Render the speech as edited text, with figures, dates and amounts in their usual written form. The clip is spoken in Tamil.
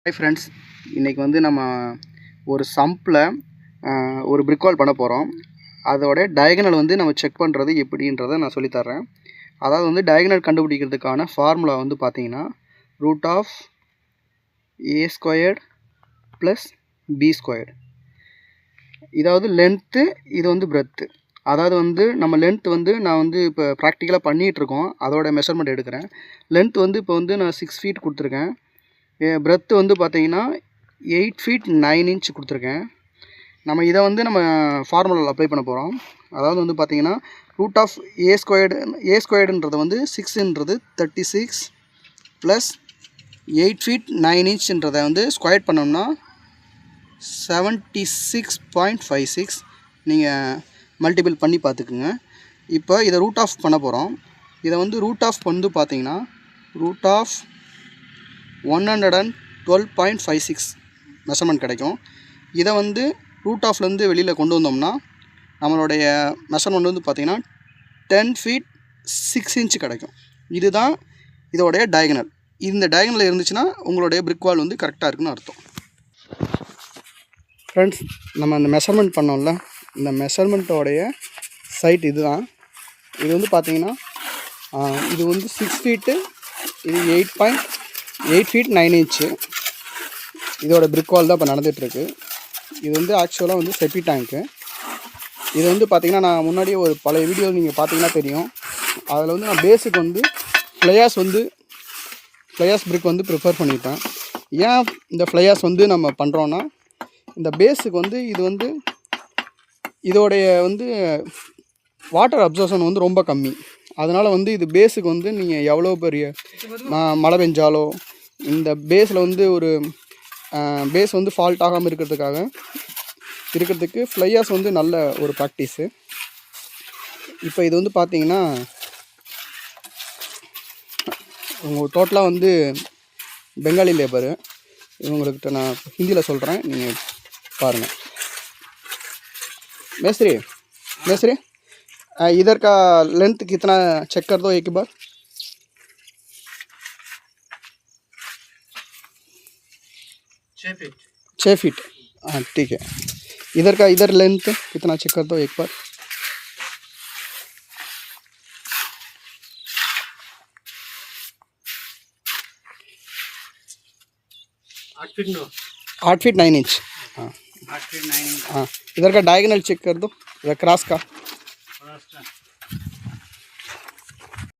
ஹாய் ஃப்ரெண்ட்ஸ், இன்றைக்கி வந்து நம்ம ஒரு சம்பில் ஒரு பிரிக் வால் பண்ண போகிறோம். அதோட டயகனல் வந்து நம்ம செக் பண்ணுறது எப்படின்றத நான் சொல்லித்தரேன். அதாவது வந்து டயகனல் கண்டுபிடிக்கிறதுக்கான ஃபார்முலா வந்து பார்த்தீங்கன்னா √A² + B². இதாவது லென்த்து, இது வந்து பிரெத்து. அதாவது வந்து நம்ம லென்த் வந்து நான் வந்து இப்போ ப்ராக்டிக்கலாக பண்ணிகிட்ருக்கோம், அதோட மெஷர்மெண்ட் எடுக்கிறேன். லென்த் வந்து இப்போ வந்து நான் 6 ஃபீட் கொடுத்துருக்கேன். பிரெத்து வந்து பார்த்தீங்கன்னா 8 ஃபீட் 9 இன்ச் கொடுத்துருக்கேன். நம்ம இதை வந்து நம்ம ஃபார்முலாவில் அப்ளை பண்ண போகிறோம். அதாவது வந்து பார்த்தீங்கன்னா √A²ன்றது வந்து 6ன்றது 36 + 8 ஃபீட் 9 இன்ச்ன்றதை வந்து ஸ்கொயர் பண்ணோம்னா 76.56. நீங்கள் மல்டிபிள் பண்ணி பார்த்துக்குங்க. இப்போ இதை ரூட் ஆஃப் பண்ண போகிறோம். இதை வந்து ரூட் ஆஃப் வந்து பார்த்தீங்கன்னா √112.56 மெஷர்மெண்ட் கிடைக்கும். இதை வந்து ரூட் ஆஃப்லேருந்து வெளியில் கொண்டு வந்தோம்னா நம்மளுடைய மெஷர்மெண்ட் வந்து பார்த்திங்கன்னா 10 ஃபீட் 6 இன்ச் கிடைக்கும். இதுதான் இதோடைய டயகனல். இந்த டயகனல் இருந்துச்சுன்னா உங்களுடைய பிரிக் வால் வந்து கரெக்டாக இருக்குன்னு அர்த்தம். ஃப்ரெண்ட்ஸ், நம்ம அந்த மெஷர்மெண்ட் பண்ணோம்ல, இந்த மெஷர்மெண்ட்டோடைய சைட் இதுதான். இது வந்து பார்த்திங்கன்னா இது வந்து 6 ஃபீட்டு, இது 8 ஃபீட் 9 இன்ச்சு. இதோட பிரிக் வால் தான் இப்போ நடந்துகிட்ருக்கு. இது வந்து ஆக்சுவலாக வந்து செப்டி டேங்க்கு. இது வந்து பார்த்திங்கன்னா நான் முன்னாடியே ஒரு பழைய வீடியோ நீங்கள் பார்த்தீங்கன்னா தெரியும். அதில் வந்து நான் பேஸுக்கு வந்து ஃப்ளையாஸ் பிரிக் வந்து ப்ரிஃபர் பண்ணிட்டேன். ஏன் இந்த ஃப்ளையாஸ் வந்து நம்ம பண்ணுறோன்னா, இந்த பேஸுக்கு வந்து இது வந்து இதோடைய வந்து வாட்டர் அப்சர்ஷன் வந்து ரொம்ப கம்மி. அதனால் வந்து இது பேஸுக்கு வந்து நீங்கள் எவ்வளோ பெரிய மழை பெஞ்சாலோ இந்த பேஸில் வந்து ஒரு பேஸ் வந்து ஃபால்ட் ஆகாமல் இருக்கிறதுக்கு ஃப்ளையாஸ் வந்து நல்ல ஒரு ப்ராக்டிஸு. இப்போ இது வந்து பார்த்தீங்கன்னா உங்கள் டோட்டலாக வந்து பெங்காலி லேபரு. இவங்கக்கிட்ட நான் ஹிந்தியில் சொல்கிறேன், நீங்கள் பாருங்கள். मेस्त्री इधर का लेंथ कितना चेक कर दो एक बार. 6 फीट. हाँ ठीक है. इधर लेंथ कितना चेक कर दो एक बार. 8 फीट 9 इंच. हाँ 8 फीट 9 इंच. हाँ, इधर का डायगोनल चेक कर दो, इधर क्रॉस का.